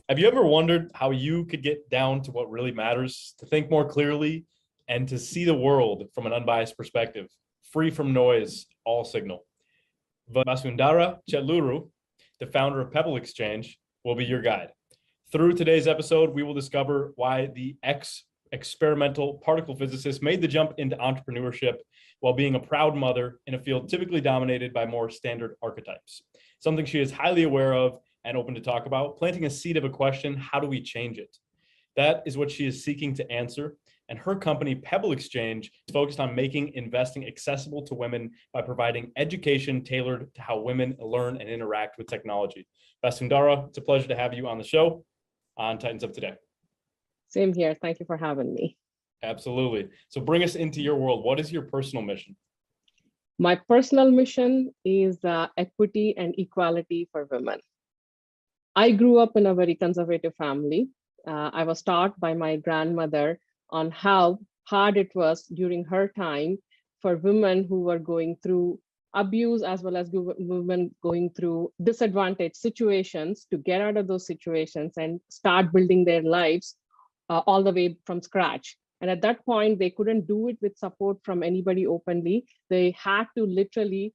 Have you ever wondered how you could get down to what really matters, to think more clearly, and to see the world from an unbiased perspective, free from noise, all signal? Vasundhara Chetluru, the founder of Pebble Exchange, will be your guide. Through today's episode, we will discover why the experimental particle physicist made the jump into entrepreneurship while being a proud mother in a field typically dominated by more standard archetypes. Something she is highly aware of and open to talk about, planting a seed of a question: how do we change it? That is what she is seeking to answer. And her company, Pebble Exchange, is focused on making investing accessible to women by providing education tailored to how women learn and interact with technology. Vasundhara, it's a pleasure to have you on the show on Titans Up Today. Same here. Thank you for having me. Absolutely. So bring us into your world. What is your personal mission? My personal mission is equity and equality for women. I grew up in a very conservative family. I was taught by my grandmother on how hard it was during her time for women who were going through abuse, as well as women going through disadvantaged situations, to get out of those situations and start building their lives all the way from scratch. And at that point, they couldn't do it with support from anybody openly. They had to literally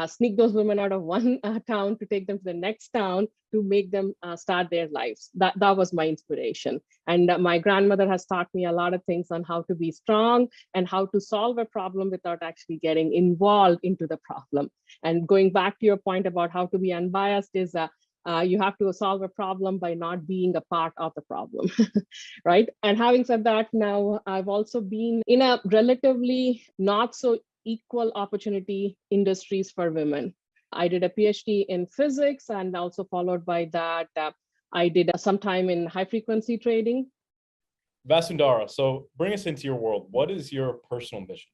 sneak those women out of one town to take them to the next town to make them start their lives. That was my inspiration. And my grandmother has taught me a lot of things on how to be strong and how to solve a problem without actually getting involved into the problem. And going back to your point about how to be unbiased is you have to solve a problem by not being a part of the problem, right? And having said that, now I've also been in a relatively not so equal opportunity industries for women. I did a PhD in physics, and also followed by that, I did some time in high frequency trading. Vasundhara, so bring us into your world. What is your personal mission?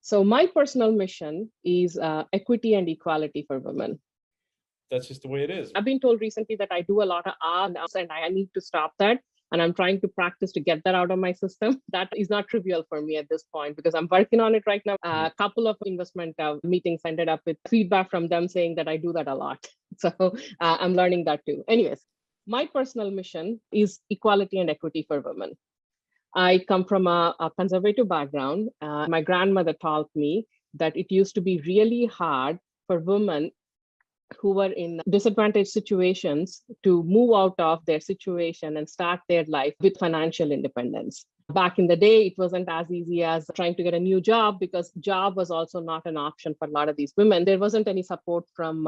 So my personal mission is equity and equality for women. That's just the way it is. I've been told recently that I do a lot of art and I need to stop that. And I'm trying to practice to get that out of my system. That is not trivial for me at this point because I'm working on it right now. A couple of investment meetings ended up with feedback from them saying that I do that a lot. So I'm learning that too. Anyways, my personal mission is equality and equity for women. I come from a conservative background. My grandmother taught me that it used to be really hard for women who were in disadvantaged situations to move out of their situation and start their life with financial independence. Back in the day, it wasn't as easy as trying to get a new job because job was also not an option for a lot of these women. There wasn't any support from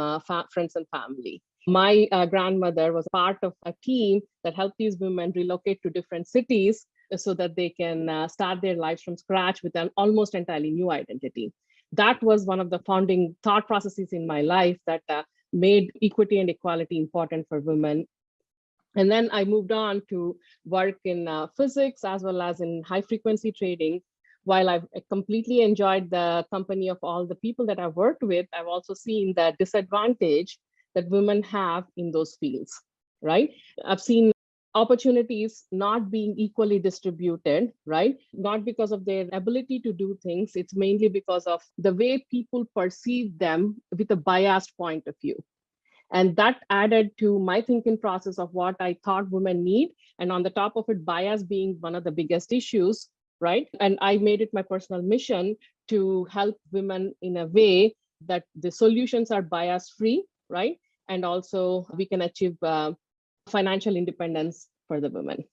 friends and family. My grandmother was part of a team that helped these women relocate to different cities so that they can start their lives from scratch with an almost entirely new identity. That was one of the founding thought processes in my life that made equity and equality important for women. And then I moved on to work in physics as well as in high frequency trading. While I've completely enjoyed the company of all the people that I've worked with, I've also seen the disadvantage that women have in those fields, right? I've seen opportunities not being equally distributed, right? Not because of their ability to do things. It's mainly because of the way people perceive them with a biased point of view. And that added to my thinking process of what I thought women need. And on the top of it, bias being one of the biggest issues, right? And I made it my personal mission to help women in a way that the solutions are bias-free, right? And also we can achieve financial independence for the women.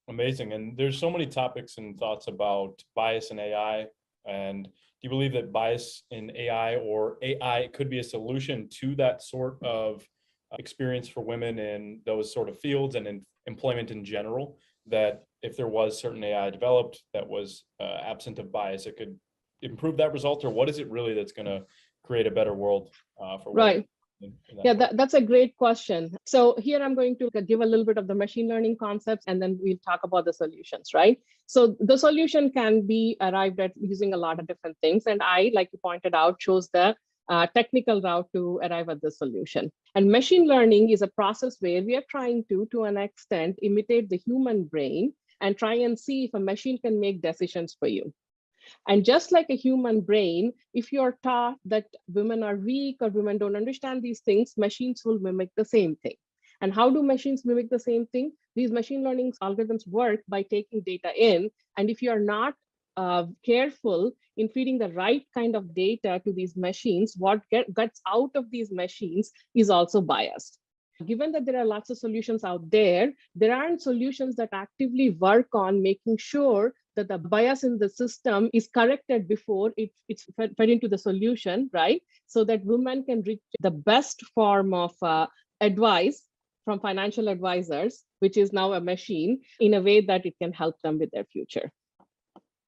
Amazing. And there's so many topics and thoughts about bias in AI. And do you believe that bias in AI or AI could be a solution to that sort of experience for women in those sort of fields and in employment in general? That if there was certain AI developed that was absent of bias, it could improve that result? Or what is it really that's going to create a better world for women? Right. Yeah, that's a great question. So here I'm going to give a little bit of the machine learning concepts, and then we'll talk about the solutions, right? So the solution can be arrived at using a lot of different things. And I, like you pointed out, chose the technical route to arrive at the solution. And machine learning is a process where we are trying to an extent, imitate the human brain and try and see if a machine can make decisions for you. And just like a human brain, if you're taught that women are weak or women don't understand these things, machines will mimic the same thing. And how do machines mimic the same thing? These machine learning algorithms work by taking data in. And if you are not careful in feeding the right kind of data to these machines, what gets out of these machines is also biased. Given that there are lots of solutions out there, there aren't solutions that actively work on making sure that the bias in the system is corrected before it's fed into the solution, right? So that women can reach the best form of advice from financial advisors, which is now a machine, in a way that it can help them with their future.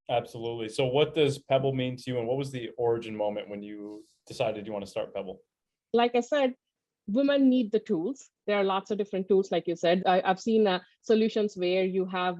Absolutely. So what does Pebble mean to you, and what was the origin moment when you decided you want to start Pebble? Like I said, women need the tools. There are lots of different tools, like you said. I've seen solutions where you have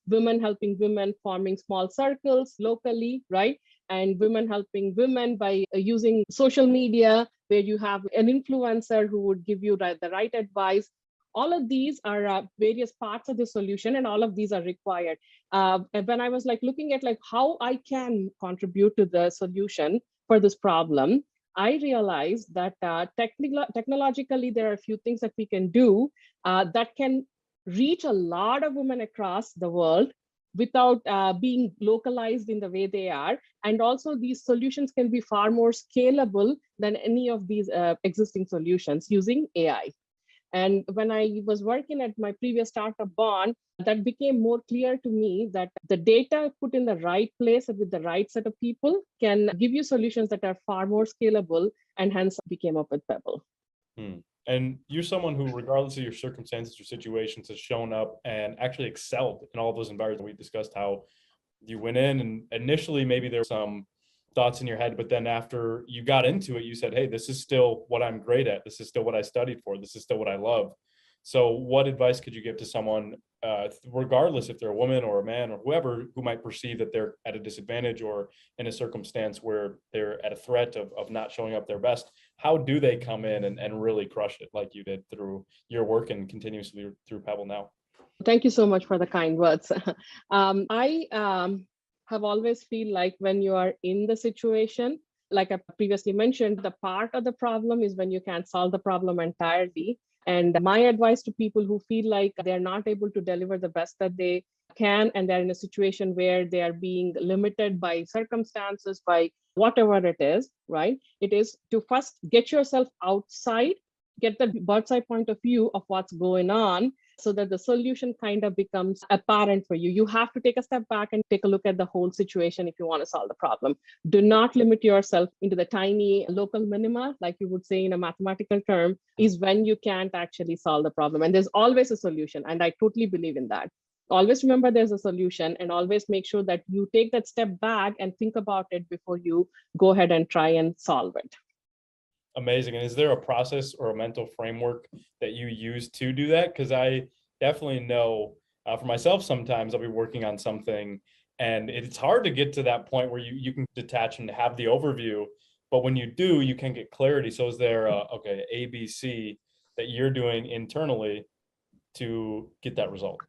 women helping women, forming small circles locally, right? And women helping women by using social media, where you have an influencer who would give you the right advice. All of these are various parts of the solution, and all of these are required. And when I was looking at how I can contribute to the solution for this problem, I realized that technologically, there are a few things that we can do that can reach a lot of women across the world without being localized in the way they are. And also, these solutions can be far more scalable than any of these existing solutions using AI. And when I was working at my previous startup, Bond, that became more clear to me that the data put in the right place with the right set of people can give you solutions that are far more scalable, and hence I became up with Pebble. And you're someone who, regardless of your circumstances or situations, has shown up and actually excelled in all of those environments. We discussed how you went in and initially maybe there were some thoughts in your head, but then after you got into it, you said, hey, this is still what I'm great at. This is still what I studied for. This is still what I love. So what advice could you give to someone, regardless if they're a woman or a man or whoever, who might perceive that they're at a disadvantage or in a circumstance where they're at a threat of not showing up their best? How do they come in and really crush it like you did through your work and continuously through Pebble now? Thank you so much for the kind words. I have always feel like when you are in the situation, like I previously mentioned, the part of the problem is when you can't solve the problem entirely. And my advice to people who feel like they're not able to deliver the best that they can, and they're in a situation where they are being limited by circumstances, by whatever it is, right? It is to first get yourself outside, get the bird's eye point of view of what's going on, so that the solution kind of becomes apparent for you. You have to take a step back and take a look at the whole situation if you want to solve the problem. Do not limit yourself into the tiny local minima, like you would say in a mathematical term, is when you can't actually solve the problem. And there's always a solution. And I totally believe in that. Always remember there's a solution, and always make sure that you take that step back and think about it before you go ahead and try and solve it. Amazing. And is there a process or a mental framework that you use to do that? Because I definitely know for myself, sometimes I'll be working on something and it's hard to get to that point where you can detach and have the overview. But when you do, you can get clarity. So is there A, B, C that you're doing internally to get that result?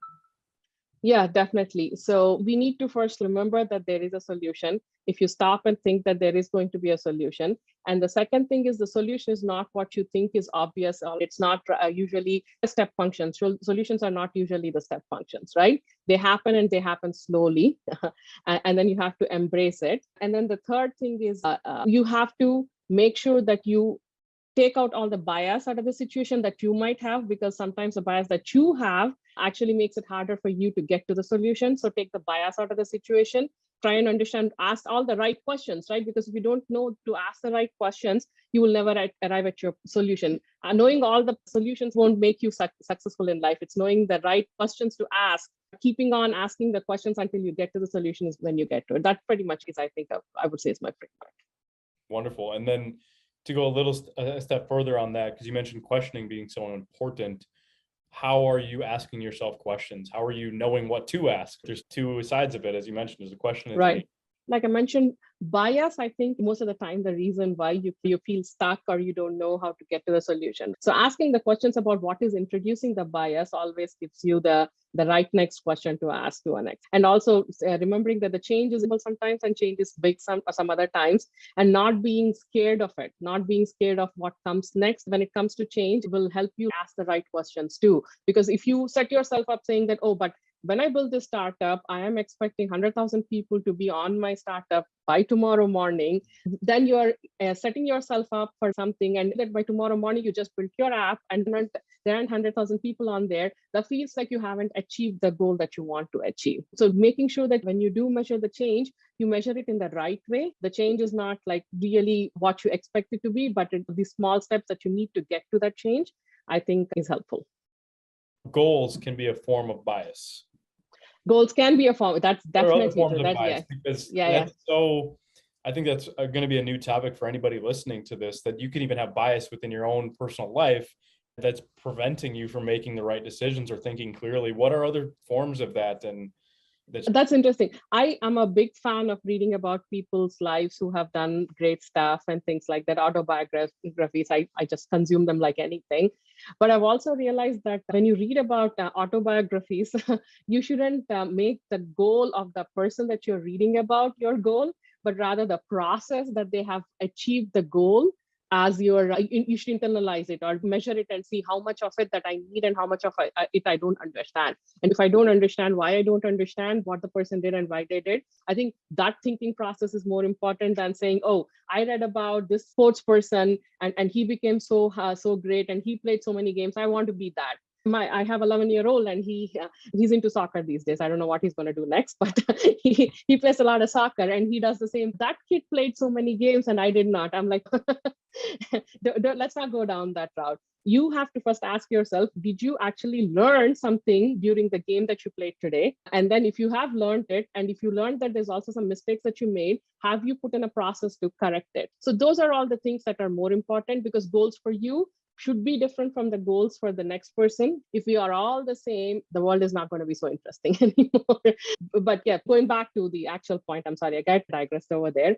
Yeah, definitely. So we need to first remember that there is a solution. If you stop and think that there is going to be a solution. And the second thing is the solution is not what you think is obvious, or it's not usually a step function. So solutions are not usually the step functions, right? They happen and they happen slowly. And then you have to embrace it. And then the third thing is you have to make sure that you take out all the bias out of the situation that you might have, because sometimes the bias that you have actually makes it harder for you to get to the solution. So take the bias out of the situation, try and understand, ask all the right questions, right? Because if you don't know to ask the right questions, you will never arrive at your solution. Knowing all the solutions won't make you successful in life. It's knowing the right questions to ask, keeping on asking the questions until you get to the solution is when you get to it. That pretty much is, I think, I would say is my framework. Wonderful. And then to go a step further on that, because you mentioned questioning being so important, how are you asking yourself questions? How are you knowing what to ask? There's two sides of it, as you mentioned. There's a question and Right. Like I mentioned, bias, I think most of the time, the reason why you feel stuck or you don't know how to get to the solution. So asking the questions about what is introducing the bias always gives you the right next question to ask to a next. And also remembering that the change is small sometimes and change is big some other times, and not being scared of it, not being scared of what comes next when it comes to change will help you ask the right questions too. Because if you set yourself up saying that, oh, but when I build this startup, I am expecting 100,000 people to be on my startup by tomorrow morning, then you're setting yourself up for something, and that by tomorrow morning you just built your app and there aren't 100,000 people on there, that feels like you haven't achieved the goal that you want to achieve. So making sure that when you do measure the change, you measure it in the right way. The change is not like really what you expect it to be, but the small steps that you need to get to that change, I think is helpful. Goals can be a form of bias. Goals can be a form. That's definitely true. That, bias, because so I think that's going to be a new topic for anybody listening to this, that you can even have bias within your own personal life that's preventing you from making the right decisions or thinking clearly. What are other forms of that? And that's interesting. I am a big fan of reading about people's lives who have done great stuff and things like that, autobiographies. I just consume them like anything. But I've also realized that when you read about autobiographies, you shouldn't make the goal of the person that you're reading about your goal, but rather the process that they have achieved the goal as you should internalize it or measure it and see how much of it that I need and how much of it I don't understand. And if I don't understand why I don't understand what the person did and why they did, I think that thinking process is more important than saying, oh, I read about this sports person and he became so great and he played so many games. I want to be that. I have 11-year-old and he's into soccer these days. I don't know what he's going to do next, but he plays a lot of soccer and he does the same. That kid played so many games and I did not. I'm like, let's not go down that route. You have to first ask yourself, did you actually learn something during the game that you played today? And then if you have learned it, and if you learned that there's also some mistakes that you made, have you put in a process to correct it? So those are all the things that are more important, because goals for you should be different from the goals for the next person. If we are all the same, the world is not going to be so interesting anymore. But yeah, going back to the actual point, I'm sorry, I got digressed over there.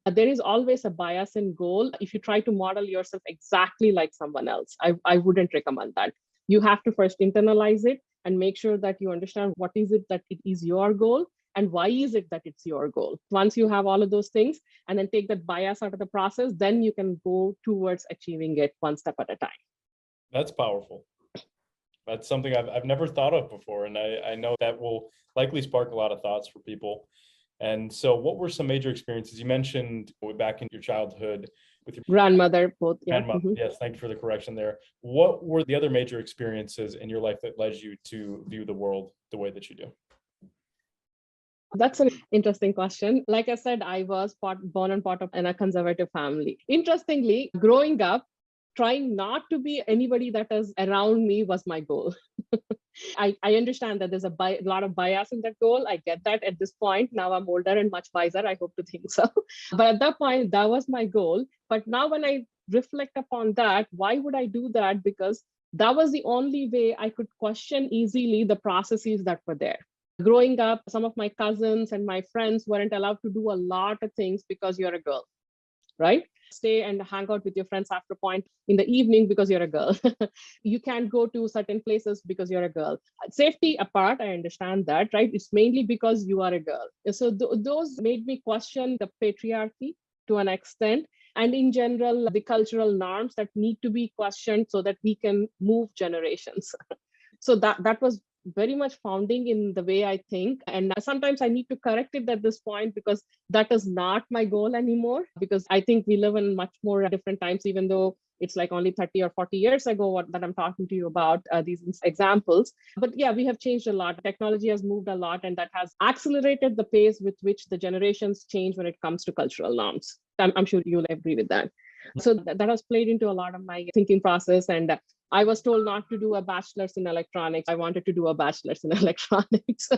There is always a bias in goal. If you try to model yourself exactly like someone else, I wouldn't recommend that. You have to first internalize it and make sure that you understand what is it that it is your goal and why is it that it's your goal. Once you have all of those things and then take that bias out of the process, then you can go towards achieving it one step at a time. That's powerful. That's something I've never thought of before. And I know that will likely spark a lot of thoughts for people. And so what were some major experiences? You mentioned back in your childhood with your grandmother, both. Yeah. Grandmother. Mm-hmm. Yes, thank you for the correction there. What were the other major experiences in your life that led you to view the world the way that you do? That's an interesting question. Like I said, I was born and brought up in a conservative family. Interestingly, growing up, trying not to be anybody that is around me was my goal. I understand that there's a lot of bias in that goal. I get that at this point. Now I'm older and much wiser. I hope to think so. But at that point, that was my goal. But now when I reflect upon that, why would I do that? Because that was the only way I could question easily the processes that were there. Growing up, some of my cousins and my friends weren't allowed to do a lot of things because you're a girl, right? Stay and hang out with your friends after point in the evening because you're a girl. You can't go to certain places because you're a girl. Safety apart, I understand that, right? It's mainly because you are a girl. So those made me question the patriarchy to an extent. And in general, the cultural norms that need to be questioned so that we can move generations. So that was very much founding in the way I think. And sometimes I need to correct it at this point because that is not my goal anymore. Because I think we live in much more different times, even though it's like only 30 or 40 years ago that I'm talking to you about these examples. But yeah, we have changed a lot. Technology has moved a lot, and that has accelerated the pace with which the generations change when it comes to cultural norms. I'm sure you'll agree with that. So that has played into a lot of my thinking process. And I was told not to do a bachelor's in electronics. I wanted to do a bachelor's in electronics.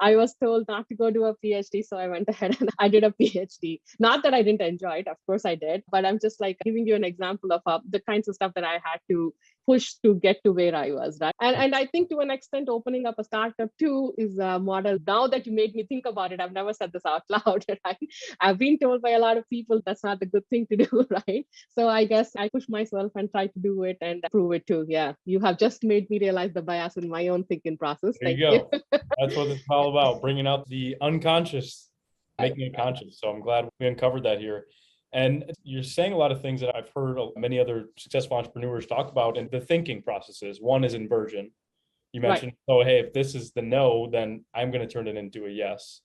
I was told not to go do a PhD. So I went ahead and I did a PhD. Not that I didn't enjoy it. Of course I did. But I'm just like giving you an example of the kinds of stuff that I had to push to get to where I was, right? And I think to an extent, opening up a startup too is a model. Now that you made me think about it, I've never said this out loud, right? I've been told by a lot of people that's not a good thing to do, right? So I guess I push myself and try to do it and prove it too. Yeah, you have just made me realize the bias in my own thinking process. There Thank you you. go. That's what it's all about, bringing out the unconscious, making it conscious. So I'm glad we uncovered that here. And you're saying a lot of things that I've heard many other successful entrepreneurs talk about, and the thinking processes. One is inversion. You mentioned, oh, hey, if this is the no, then I'm going to turn it into a yes.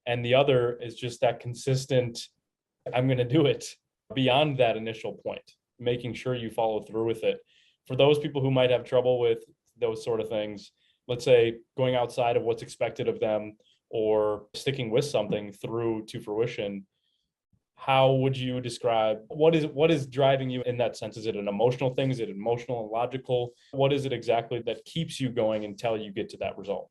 And the other is just that consistent, I'm going to do it beyond that initial point, making sure you follow through with it. For those people who might have trouble with those sort of things, let's say going outside of what's expected of them or sticking with something through to fruition, how would you describe what is driving you in that sense? Is it an emotional thing? Is it emotional and logical? What is it exactly that keeps you going until you get to that result?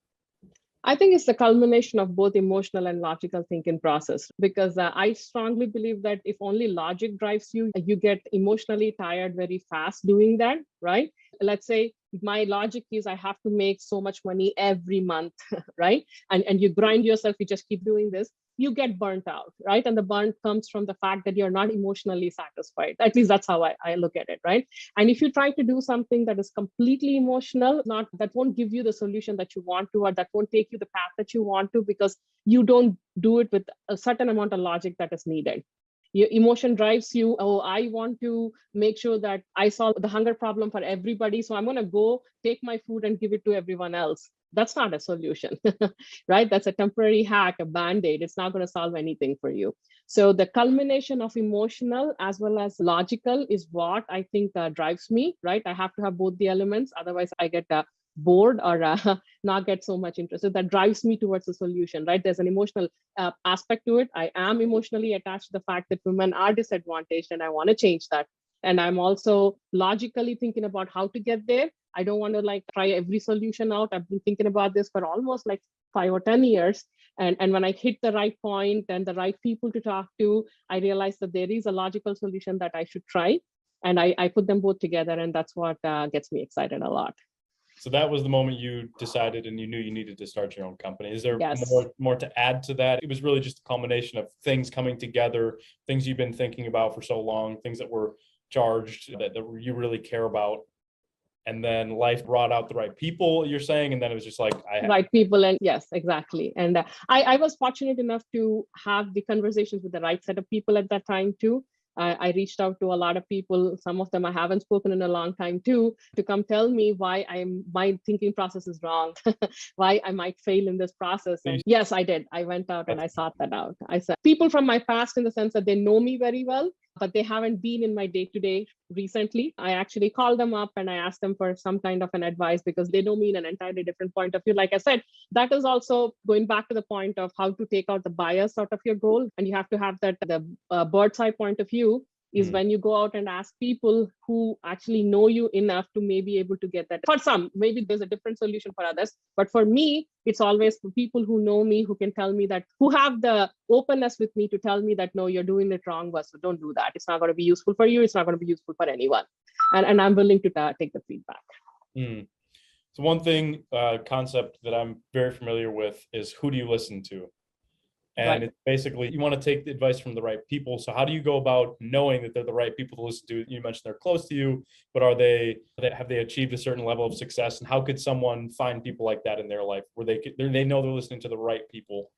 I think it's the culmination of both emotional and logical thinking process, because I strongly believe that if only logic drives you, you get emotionally tired very fast doing that, right? Let's say my logic is I have to make so much money every month, right? And you grind yourself, you just keep doing this, you get burnt out, right? And the burnt comes from the fact that you're not emotionally satisfied. At least that's how I look at it, right? And if you try to do something that is completely emotional, not that won't give you the solution that you want to, or that won't take you the path that you want to, because you don't do it with a certain amount of logic that is needed. Your emotion drives you, oh, I want to make sure that I solve the hunger problem for everybody, so I'm going to go take my food and give it to everyone else. That's not a solution, right? That's a temporary hack, a band-aid. It's not going to solve anything for you. So the culmination of emotional as well as logical is what I think drives me, right? I have to have both the elements. Otherwise, I get bored or not get so much interested. That drives me towards the solution, right? There's an emotional aspect to it. I am emotionally attached to the fact that women are disadvantaged, and I want to change that. And I'm also logically thinking about how to get there. I don't want to like try every solution out. I've been thinking about this for almost like 5 or 10 years. And when I hit the right point and the right people to talk to, I realized that there is a logical solution that I should try. And I put them both together, and that's what gets me excited a lot. So that was the moment you decided and you knew you needed to start your own company. Is there Yes. more to add to that? It was really just a culmination of things coming together, things you've been thinking about for so long, things that were charged that you really care about. And then life brought out the right people, you're saying, and then it was just like right people. And yes, exactly. And I was fortunate enough to have the conversations with the right set of people at that time too. I reached out to a lot of people, some of them I haven't spoken in a long time too, to come tell me why my thinking process is wrong, why I might fail in this process. And yes, I did. I went out and I sought that out. I said people from my past, in the sense that they know me very well, but they haven't been in my day-to-day recently. I actually called them up and I asked them for some kind of an advice, because they know me in an entirely different point of view. Like I said, that is also going back to the point of how to take out the bias out of your goal. And you have to have that, the bird's eye point of view is when you go out and ask people who actually know you enough to maybe able to get that. For some, maybe there's a different solution for others. But for me, it's always for people who know me, who can tell me that, who have the openness with me to tell me that, no, you're doing it wrong, so don't do that. It's not going to be useful for you. It's not going to be useful for anyone. And I'm willing to take the feedback. So one thing, concept that I'm very familiar with is, who do you listen to? And right. It's basically, you want to take the advice from the right people. So how do you go about knowing that they're the right people to listen to? You mentioned they're close to you, but have they achieved a certain level of success? And how could someone find people like that in their life where they know they're listening to the right people?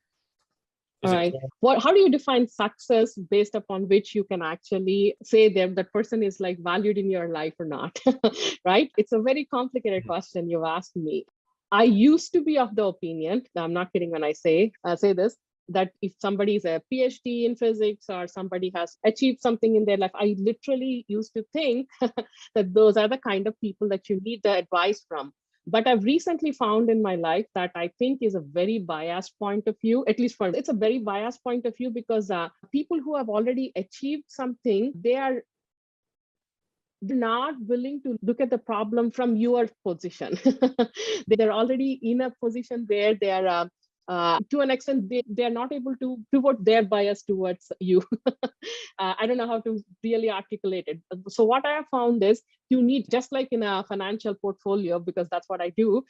All right. How do you define success based upon which you can actually say that person is like valued in your life or not? Right? It's a very complicated question you've asked me. I used to be of the opinion, I'm not kidding when I say this, that if somebody is a PhD in physics or somebody has achieved something in their life, I literally used to think that those are the kind of people that you need the advice from. But I've recently found in my life that I think is a very biased point of view, at least for me. It's a very biased point of view, because people who have already achieved something, they're not willing to look at the problem from your position. They're already in a position where they are to an extent, they're not able to pivot their bias towards you. I don't know how to really articulate it. So what I have found is you need, just like in a financial portfolio, because that's what I do,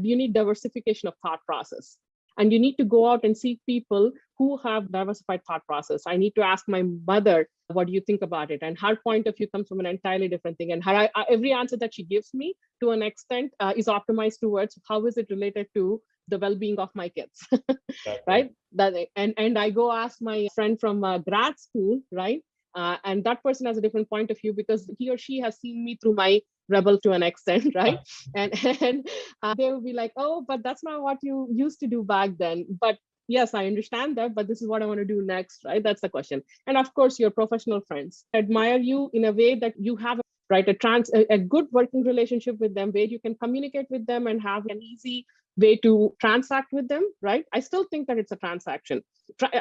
you need diversification of thought process. And you need to go out and seek people who have diversified thought process. I need to ask my mother, what do you think about it? And her point of view comes from an entirely different thing. And every answer that she gives me, to an extent, is optimized towards how is it related to the well-being of my kids, right? And I go ask my friend from grad school, right? And that person has a different point of view because he or she has seen me through my rebel to an extent, right? and they will be like, oh, but that's not what you used to do back then. But yes, I understand that, but this is what I want to do next, right? That's the question. And of course, your professional friends admire you in a way that you have, right, a good working relationship with them, where you can communicate with them and have an easy way to transact with them, right? I still think that it's a transaction.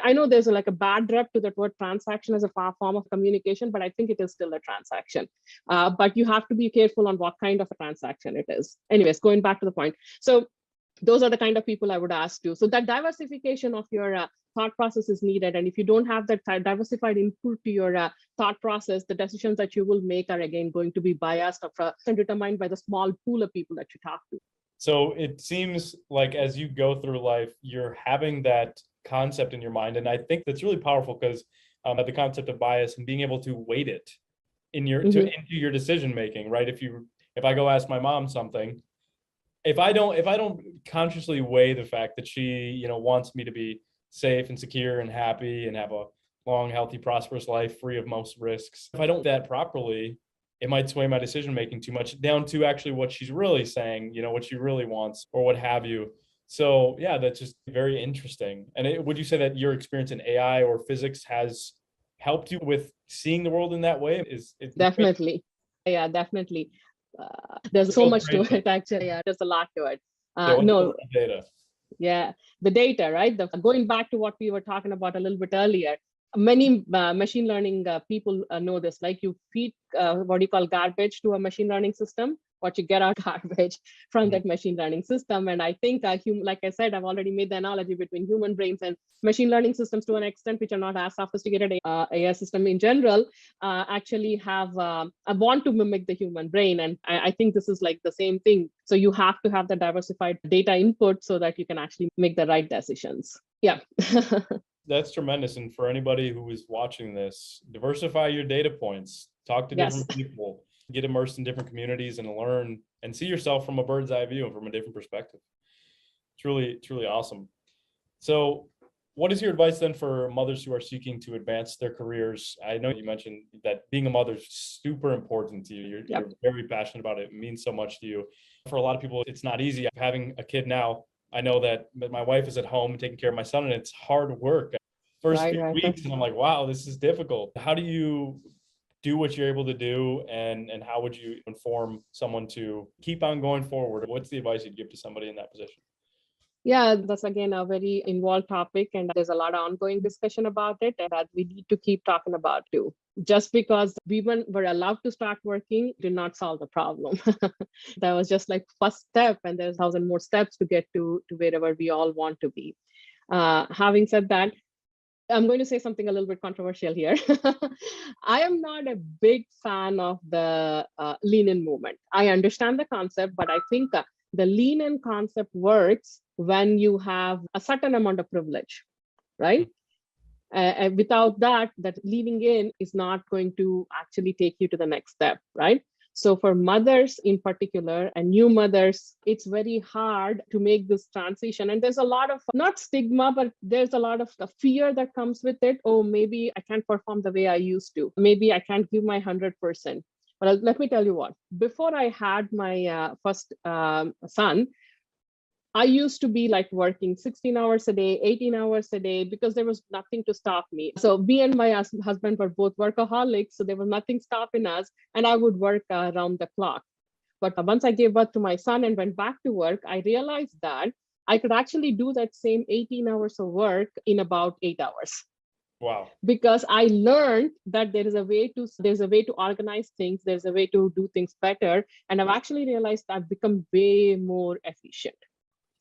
I know there's like a bad rep to that word transaction as a form of communication, but I think it is still a transaction. But you have to be careful on what kind of a transaction it is. Anyways, going back to the point. So those are the kind of people I would ask to. So that diversification of your thought process is needed. And if you don't have that diversified input to your thought process, the decisions that you will make are again going to be biased and determined by the small pool of people that you talk to. So it seems like as you go through life, you're having that concept in your mind. And I think that's really powerful because the concept of bias and being able to weight it in your into your decision making, right? If I go ask my mom something, if I don't consciously weigh the fact that she, wants me to be safe and secure and happy and have a long, healthy, prosperous life free of most risks, if I don't do that properly, it might sway my decision making too much down to actually what she's really saying, what she really wants or what have you. So yeah, that's just very interesting. And would you say that your experience in AI or physics has helped you with seeing the world in that way? Definitely. Yeah, definitely. There's so much to it, actually. Yeah, there's a lot to it. No, data. Yeah, the data, right? Going back to what we were talking about a little bit earlier, many machine learning people know this. Like you feed what you call garbage to a machine learning system, what you get out garbage from that machine learning system. And I think, like I said, I've already made the analogy between human brains and machine learning systems to an extent, which are not as sophisticated. AI system in general actually have I want to mimic the human brain. And I think this is like the same thing. So you have to have the diversified data input so that you can actually make the right decisions. Yeah. That's tremendous. And for anybody who is watching this, diversify your data points, talk to different people, get immersed in different communities and learn and see yourself from a bird's eye view and from a different perspective. Truly, truly awesome. So what is your advice then for mothers who are seeking to advance their careers? I know you mentioned that being a mother is super important to you. You're very passionate about it. It means so much to you. For a lot of people, it's not easy. Having a kid now, I know that my wife is at home taking care of my son, and it's hard work. First few weeks, and I'm like, wow, this is difficult. How do you do what you're able to do, and how would you inform someone to keep on going forward? What's the advice you'd give to somebody in that position? Yeah, that's again a very involved topic, and there's a lot of ongoing discussion about it, and that we need to keep talking about too. Just because women were allowed to start working did not solve the problem. That was just like first step, and there's 1,000 more steps to get to wherever we all want to be. Having said that, I'm going to say something a little bit controversial here. I am not a big fan of the lean-in movement. I understand the concept, but I think the lean-in concept works when you have a certain amount of privilege, right? Without that leaning in is not going to actually take you to the next step, right? So for mothers in particular and new mothers, it's very hard to make this transition. And there's a lot of, not stigma, but there's a lot of fear that comes with it. Oh, maybe I can't perform the way I used to. Maybe I can't give my 100%. But let me tell you what, before I had my first son, I used to be like working 16 hours a day, 18 hours a day, because there was nothing to stop me. So me and my husband were both workaholics, so there was nothing stopping us, and I would work around the clock. But once I gave birth to my son and went back to work, I realized that I could actually do that same 18 hours of work in about 8 hours. Wow. Because I learned that there's a way to organize things, there's a way to do things better. And I've actually realized I've become way more efficient.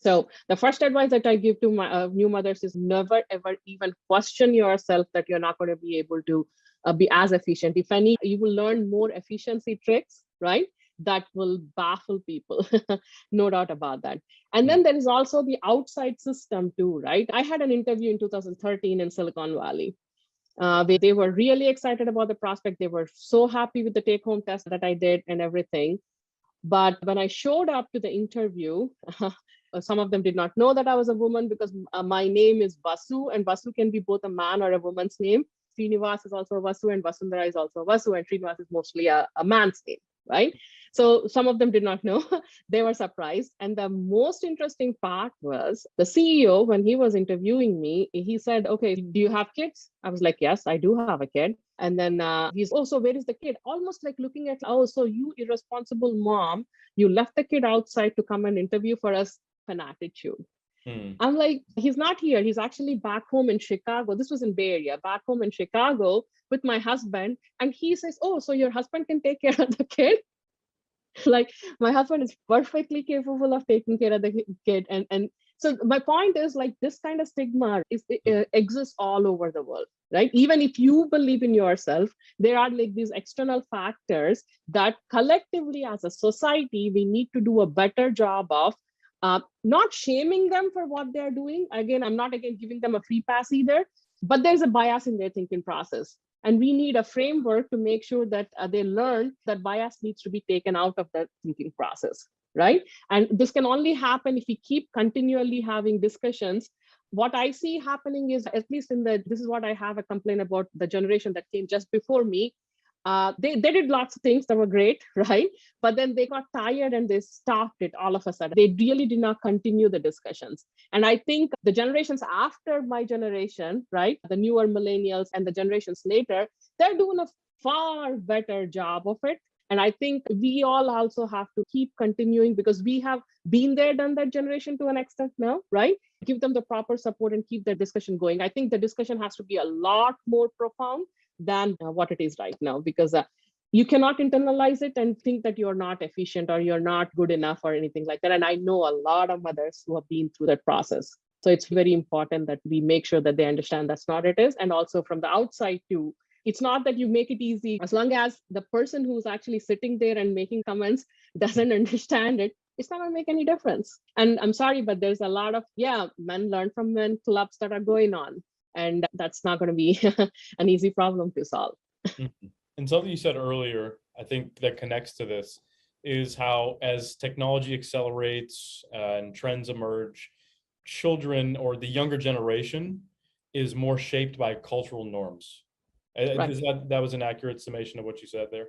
So the first advice that I give to my new mothers is never, ever even question yourself that you're not going to be able to be as efficient. If any, you will learn more efficiency tricks, right? That will baffle people, no doubt about that. And then there is also the outside system too, right? I had an interview in 2013 in Silicon Valley. They were really excited about the prospect. They were so happy with the take-home test that I did and everything. But when I showed up to the interview, some of them did not know that I was a woman because my name is Vasu, and Vasu can be both a man or a woman's name. Srinivas is also a Vasu, and Vasundhara is also a Vasu, and Srinivas is mostly a man's name, right? So some of them did not know. They were surprised. And the most interesting part was the CEO, when he was interviewing me, he said, okay, do you have kids? I was like, yes, I do have a kid. And then he's, oh, so where is the kid? Almost like looking at, oh, so you irresponsible mom, you left the kid outside to come and interview for us, an attitude. I'm like, he's not here. He's actually back home in Chicago. This was in Bay Area, back home in Chicago with my husband. And he says, oh, so your husband can take care of the kid? Like, my husband is perfectly capable of taking care of the kid. And so my point is, like, this kind of stigma exists all over the world, right? Even if you believe in yourself, there are like these external factors that collectively as a society, we need to do a better job of not shaming them for what they're doing. Again, I'm not giving them a free pass either, but there's a bias in their thinking process. And we need a framework to make sure that they learn that bias needs to be taken out of the thinking process, right? And this can only happen if we keep continually having discussions. What I see happening is, at least this is what I have a complaint about the generation that came just before me. They did lots of things that were great, right? But then they got tired and they stopped it all of a sudden. They really did not continue the discussions. And I think the generations after my generation, right, the newer millennials and the generations later, they're doing a far better job of it. And I think we all also have to keep continuing because we have been there, done that generation to an extent now, right? Give them the proper support and keep the discussion going. I think the discussion has to be a lot more profound than what it is right now, because you cannot internalize it and think that you're not efficient or you're not good enough or anything like that. And I know a lot of mothers who have been through that process. So it's very important that we make sure that they understand that's not it is. And also from the outside too, it's not that you make it easy. As long as the person who's actually sitting there and making comments doesn't understand it, it's not going to make any difference. And I'm sorry, but there's a lot of, men learn from men clubs that are going on. And that's not going to be an easy problem to solve. And something you said earlier, I think that connects to this, is how as technology accelerates and trends emerge, children or the younger generation is more shaped by cultural norms. Right. That was an accurate summation of what you said there?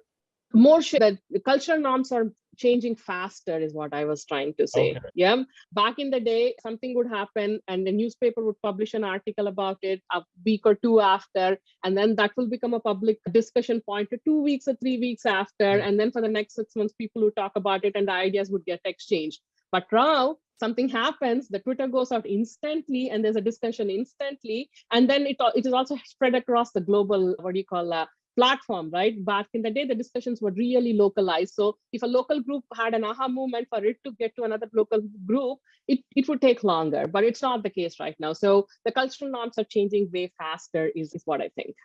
More sure that the cultural norms are changing faster is what I was trying to say. Okay. Yeah. Back in the day, something would happen and the newspaper would publish an article about it a week or two after, and then that will become a public discussion point for 2 weeks or 3 weeks after. Mm-hmm. And then for the next 6 months, people would talk about it and the ideas would get exchanged. But now something happens, the Twitter goes out instantly and there's a discussion instantly. And then it is also spread across the global, platform, right? Back in the day, the discussions were really localized. So if a local group had an aha moment, for it to get to another local group, it would take longer, but it's not the case right now. So the cultural norms are changing way faster is what I think.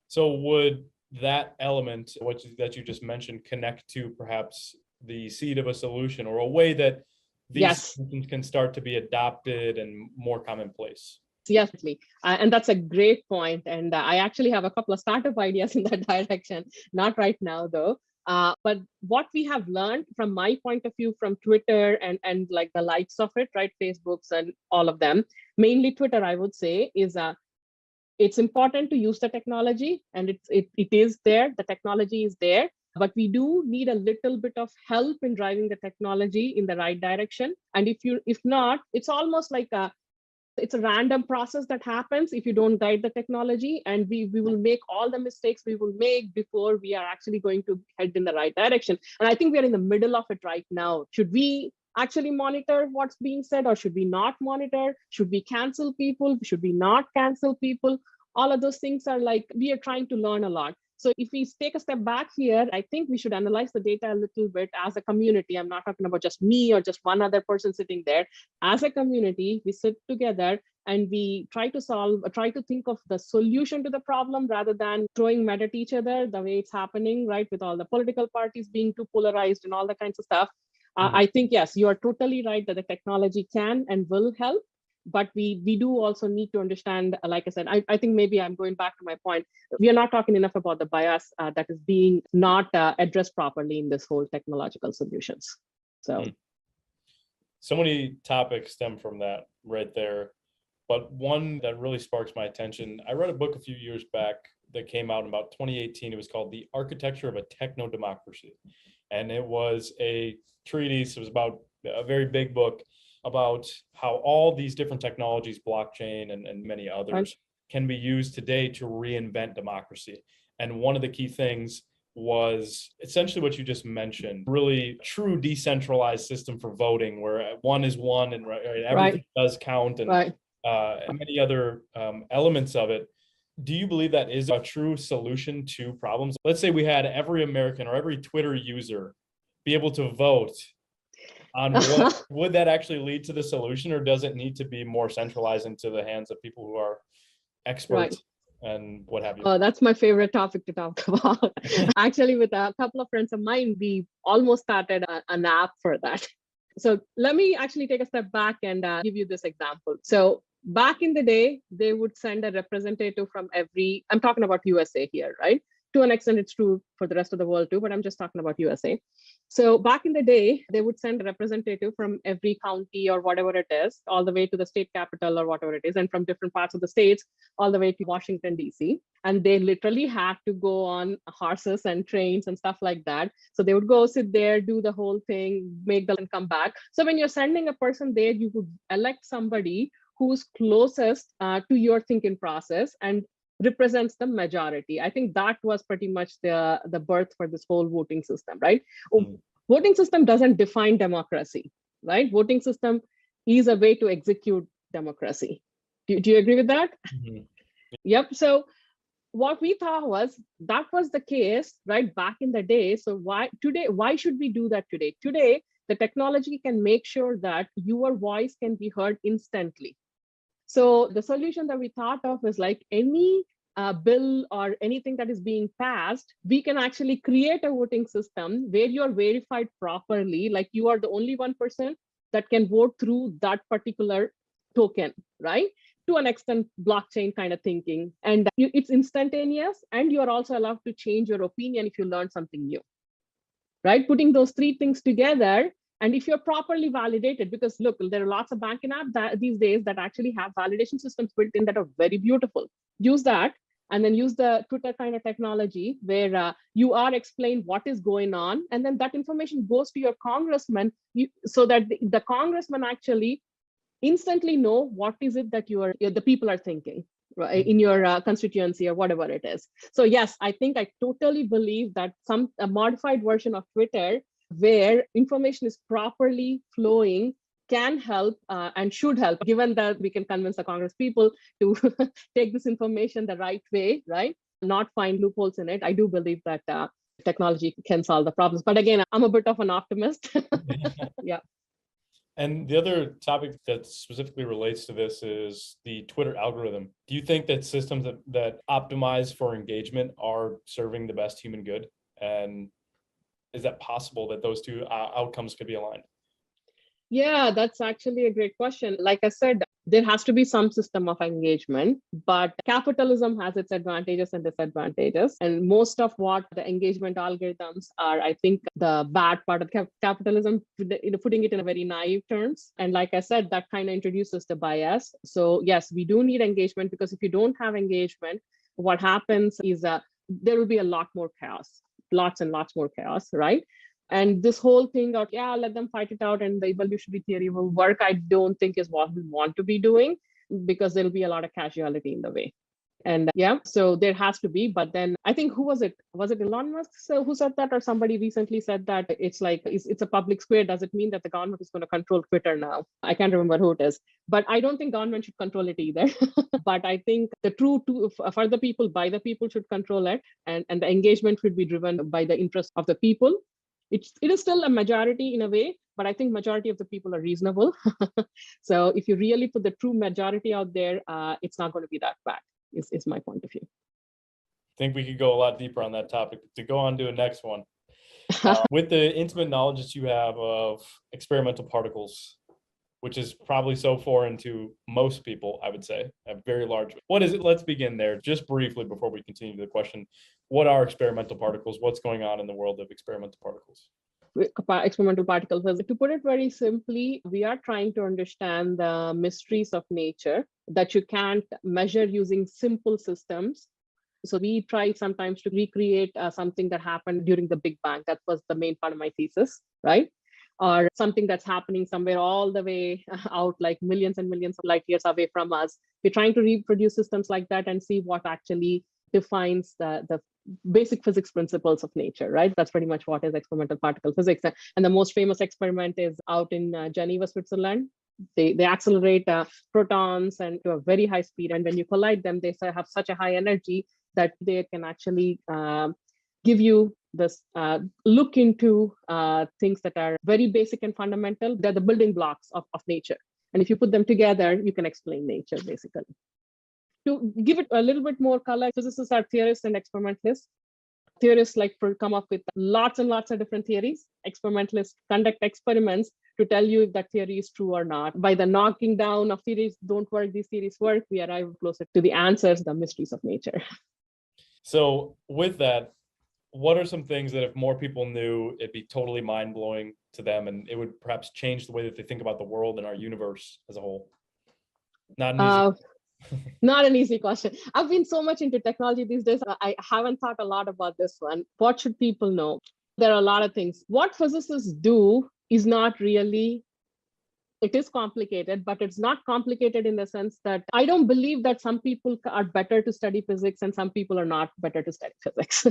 So would that element, that you just mentioned, connect to perhaps the seed of a solution or a way that these solutions can start to be adopted and more commonplace? Yes, and that's a great point. And I actually have a couple of startup ideas in that direction. Not right now, though. But what we have learned from my point of view from Twitter and like the likes of it, right? Facebooks and all of them, mainly Twitter, I would say, is it's important to use the technology, and it is there. The technology is there, but we do need a little bit of help in driving the technology in the right direction. And if not, it's almost like it's a random process that happens if you don't guide the technology, and we will make all the mistakes we will make before we are actually going to head in the right direction. And I think we are in the middle of it right now. Should we actually monitor what's being said, or should we not monitor? Should we cancel people? Should we not cancel people? All of those things are like, we are trying to learn a lot. So if we take a step back here, I think we should analyze the data a little bit as a community. I'm not talking about just me or just one other person sitting there. As a community, we sit together and we try to think of the solution to the problem rather than throwing mud at each other the way it's happening, right? With all the political parties being too polarized and all that kinds of stuff. I think, yes, you are totally right that the technology can and will help. But we do also need to understand, like I said, I think maybe I'm going back to my point. We are not talking enough about the bias that is being not addressed properly in this whole technological solutions. So many topics stem from that right there. But one that really sparks my attention, I read a book a few years back that came out in about 2018. It was called The Architecture of a Techno-Democracy. And it was a treatise. It was about a very big book about how all these different technologies, blockchain and many others, can be used today to reinvent democracy. And one of the key things was essentially what you just mentioned, really true decentralized system for voting where one is one and everything does count and many other elements of it. Do you believe that is a true solution to problems? Let's say we had every American or every Twitter user be able to vote on what would that actually lead to the solution, or does it need to be more centralized into the hands of people who are experts and what have you? Oh, that's my favorite topic to talk about. Actually, with a couple of friends of mine, we almost started an app for that. So let me actually take a step back and give you this example. So back in the day, they would send a representative from I'm talking about USA here, right? To an extent, it's true for the rest of the world too, but I'm just talking about USA. So back in the day, they would send a representative from every county or whatever it is, all the way to the state capital or whatever it is, and from different parts of the states, all the way to Washington, D.C. And they literally had to go on horses and trains and stuff like that. So they would go sit there, do the whole thing, make them come back. So when you're sending a person there, you would elect somebody who's closest to your thinking process and represents the majority. I think that was pretty much the birth for this whole voting system, right? Voting system doesn't define democracy, right? Voting system is a way to execute democracy. Do you agree with that? Yep. So what we thought was that was the case, right, back in the day. So why should we do that today? Today, the technology can make sure that your voice can be heard instantly. So the solution that we thought of is like any bill or anything that is being passed, we can actually create a voting system where you are verified properly, like you are the only one person that can vote through that particular token, right? To an extent, blockchain kind of thinking. And it's instantaneous, and you are also allowed to change your opinion if you learn something new, right? Putting those three things together. And if you're properly validated, because look, there are lots of banking apps these days that actually have validation systems built in that are very beautiful. Use that, and then use the Twitter kind of technology where you are explained what is going on, and then that information goes to your congressman so that the congressman actually instantly know what is it that the people are thinking, right, in your constituency or whatever it is. So yes, I think I totally believe that a modified version of Twitter where information is properly flowing can help and should help, given that we can convince the Congress people to take this information the right way, right? Not find loopholes in it. I do believe that technology can solve the problems. But again, I'm a bit of an optimist. Yeah. And the other topic that specifically relates to this is the Twitter algorithm. Do you think that systems that optimize for engagement are serving the best human good? And is that possible that those two outcomes could be aligned? Yeah, that's actually a great question. Like I said, there has to be some system of engagement, but capitalism has its advantages and disadvantages. And most of what the engagement algorithms are, I think the bad part of capitalism, putting it in a very naive terms. And like I said, that kind of introduces the bias. So yes, we do need engagement, because if you don't have engagement, what happens is there will be a lot more chaos, lots and lots more chaos, right? And this whole thing of, let them fight it out and the evolutionary theory will work, I don't think is what we want to be doing, because there'll be a lot of casualty in the way. And so there has to be. But then I think, who was it? Was it Elon Musk who said that, or somebody recently said that it's like, it's a public square. Does it mean that the government is going to control Twitter now? I can't remember who it is, but I don't think government should control it either. But I think the for the people, by the people should control it, and the engagement should be driven by the interest of the people. It is still a majority in a way, but I think majority of the people are reasonable. So if you really put the true majority out there, it's not going to be that bad, is my point of view. I think we could go a lot deeper on that topic. To go on to the next one. With the intimate knowledge that you have of experimental particles, which is probably so foreign to most people, I would say, a very large. What is it? Let's begin there just briefly before we continue to the question. What are experimental particles? What's going on in the world of experimental particles? Experimental particle physics. To put it very simply, we are trying to understand the mysteries of nature that you can't measure using simple systems. So we try sometimes to recreate something that happened during the Big Bang. That was the main part of my thesis, right? Or something that's happening somewhere all the way out, like millions and millions of light years away from us. We're trying to reproduce systems like that and see what actually defines the basic physics principles of nature, right? That's pretty much what is experimental particle physics. And the most famous experiment is out in Geneva, Switzerland. They accelerate protons and to a very high speed. And when you collide them, they have such a high energy that they can actually give you this look into things that are very basic and fundamental. They're the building blocks of nature. And if you put them together, you can explain nature, basically. To give it a little bit more color, physicists are theorists and experimentalists. Theorists like to come up with lots and lots of different theories. Experimentalists conduct experiments to tell you if that theory is true or not. By the knocking down of theories don't work, these theories work, we arrive closer to the answers, the mysteries of nature. So with that, what are some things that if more people knew, it'd be totally mind-blowing to them, and it would perhaps change the way that they think about the world and our universe as a whole? Not an easy Not an easy question. I've been so much into technology these days. I haven't thought a lot about this one. What should people know? There are a lot of things. What physicists do is not really, it is complicated, but it's not complicated in the sense that I don't believe that some people are better to study physics and some people are not better to study physics.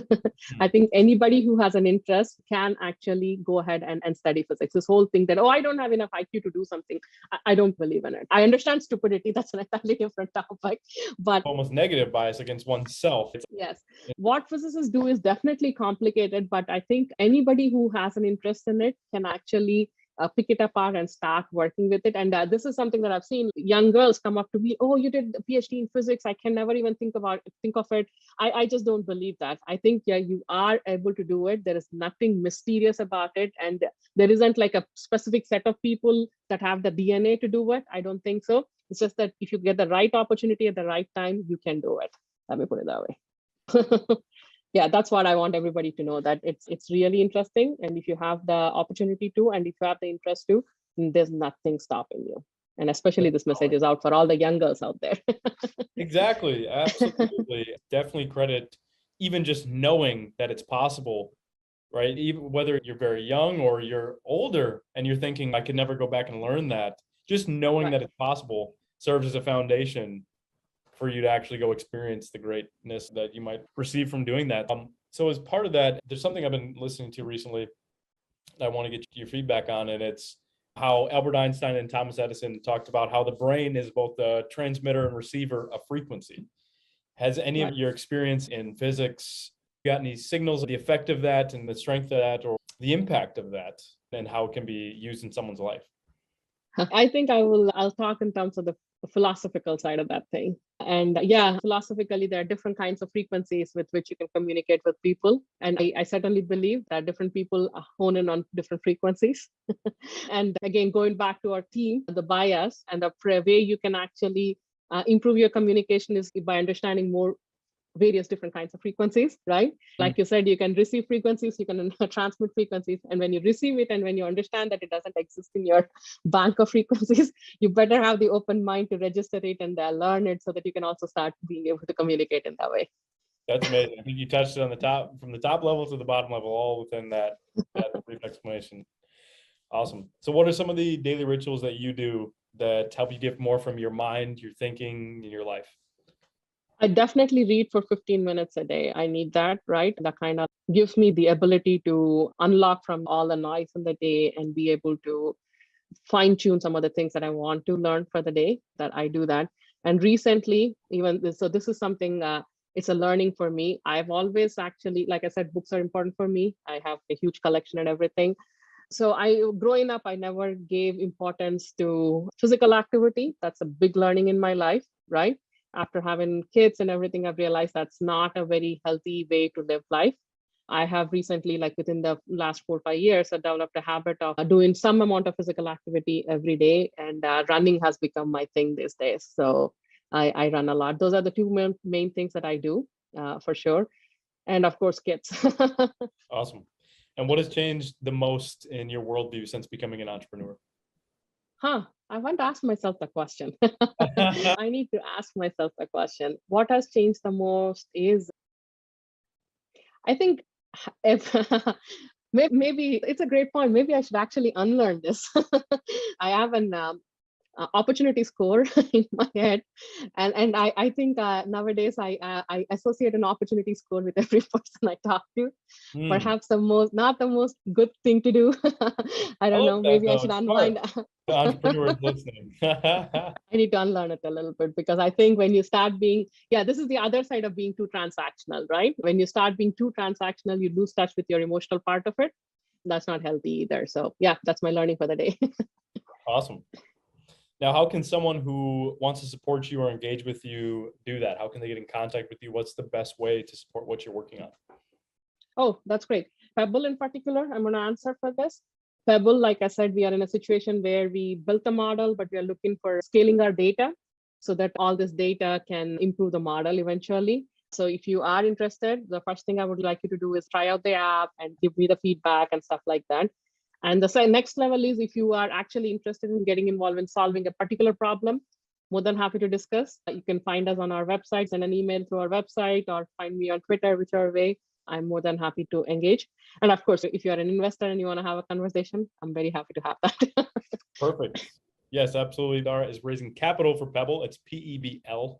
I think anybody who has an interest can actually go ahead and study physics. This whole thing that, I don't have enough IQ to do something, I don't believe in it. I understand stupidity, that's an entirely different topic. But almost negative bias against oneself. Yes. What physicists do is definitely complicated, but I think anybody who has an interest in it can actually pick it apart and start working with it. And this is something that I've seen young girls come up to me, you did a PhD in physics. I can never even think of it. I just don't believe that. I think, you are able to do it. There is nothing mysterious about it. And there isn't like a specific set of people that have the DNA to do it. I don't think so. It's just that if you get the right opportunity at the right time, you can do it. Let me put it that way. Yeah, that's what I want everybody to know, that it's really interesting. And if you have the opportunity to, and if you have the interest to, there's nothing stopping you. And especially this message is out for all the young girls out there. Exactly. Absolutely. Definitely credit even just knowing that it's possible, right? Even whether you're very young or you're older and you're thinking, I could never go back and learn that. Just knowing that it's possible serves as a foundation for you to actually go experience the greatness that you might receive from doing that. So as part of that, there's something I've been listening to recently that I want to get your feedback on, and it's how Albert Einstein and Thomas Edison talked about how the brain is both the transmitter and receiver of frequency. Has any of your experience in physics got any signals of the effect of that and the strength of that, or the impact of that, and how it can be used in someone's life? I think I'll talk in terms of the philosophical side of that thing. And philosophically, there are different kinds of frequencies with which you can communicate with people. And I certainly believe that different people hone in on different frequencies. And again, going back to our theme, the bias and the way you can actually improve your communication is by understanding more various different kinds of frequencies, right? Like you said, you can receive frequencies, you can transmit frequencies. And when you receive it and when you understand that it doesn't exist in your bank of frequencies, you better have the open mind to register it and learn it so that you can also start being able to communicate in that way. That's amazing. I think you touched it on the top, from the top level to the bottom level, all within that brief explanation. Awesome. So what are some of the daily rituals that you do that help you get more from your mind, your thinking, and your life? I definitely read for 15 minutes a day. I need that, right? That kind of gives me the ability to unlock from all the noise in the day and be able to fine tune some of the things that I want to learn for the day, that I do that. And recently, even this, so this is something, it's a learning for me. I've always actually, like I said, books are important for me. I have a huge collection and everything. So growing up, I never gave importance to physical activity. That's a big learning in my life, right? After having kids and everything, I've realized that's not a very healthy way to live life. I have recently, like within the last 4 or 5 years, I developed a habit of doing some amount of physical activity every day, and running has become my thing these days. So I run a lot. Those are the two main things that I do for sure. And of course, kids. Awesome. And what has changed the most in your worldview since becoming an entrepreneur? I want to ask myself the question. I need to ask myself the question. What has changed the most is, I think, if maybe it's a great point. Maybe I should actually unlearn this. I have an opportunity score in my head, and I think nowadays I associate an opportunity score with every person I talk to. Perhaps not the most good thing to do. I I don't love know. that Maybe I though. should It's smart. unwind. The entrepreneurs listening. I need to unlearn it a little bit, because I think when you start being, yeah, this is the other side of being too transactional, right? When you start being too transactional, you lose touch with your emotional part of it. That's not healthy either. So yeah, that's my learning for the day. Awesome. Now, how can someone who wants to support you or engage with you do that? How can they get in contact with you? What's the best way to support what you're working on? Oh, that's great. Pebble in particular, I'm going to answer for this. Pebble, like I said, we are in a situation where we built a model, but we are looking for scaling our data so that all this data can improve the model eventually. So if you are interested, the first thing I would like you to do is try out the app and give me the feedback and stuff like that. And the next level is, if you are actually interested in getting involved in solving a particular problem, more than happy to discuss. You can find us on our website, send an email through our website, or find me on Twitter, whichever way. I'm more than happy to engage. And of course, if you're an investor and you want to have a conversation, I'm very happy to have that. Perfect. Yes, absolutely. Dara is raising capital for Pebble. It's PEBL.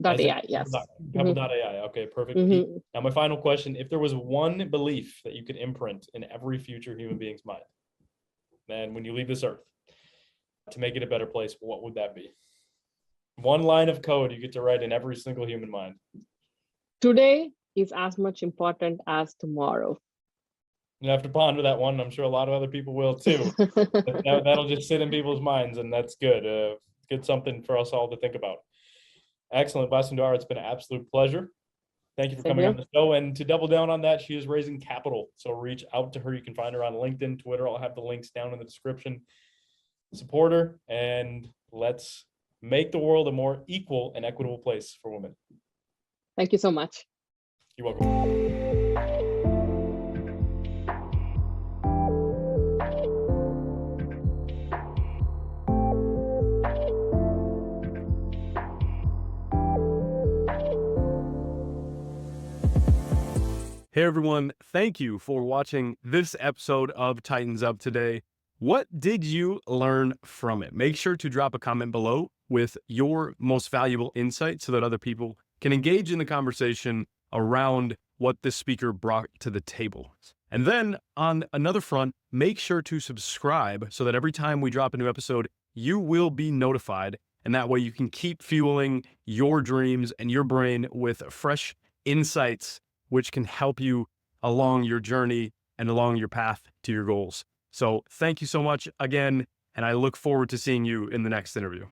.ai, yes. Pebble.ai. Okay, perfect. Mm-hmm. Now, my final question, if there was one belief that you could imprint in every future human being's mind, then when you leave this earth, to make it a better place, what would that be? One line of code you get to write in every single human mind. Today is as much important as tomorrow. You have to ponder that one. I'm sure a lot of other people will too. That'll just sit in people's minds, and that's good. Good something for us all to think about. Excellent, Vasundhara. It's been an absolute pleasure. Thank you for coming on the show. And to double down on that, she is raising capital. So reach out to her. You can find her on LinkedIn, Twitter. I'll have the links down in the description. Support her, and let's make the world a more equal and equitable place for women. Thank you so much. You're welcome. Hey everyone, thank you for watching this episode of Titans Up today. What did you learn from it? Make sure to drop a comment below with your most valuable insight so that other people can engage in the conversation around what this speaker brought to the table. And then on another front, make sure to subscribe so that every time we drop a new episode, you will be notified. And that way you can keep fueling your dreams and your brain with fresh insights which can help you along your journey and along your path to your goals. So thank you so much again, and I look forward to seeing you in the next interview.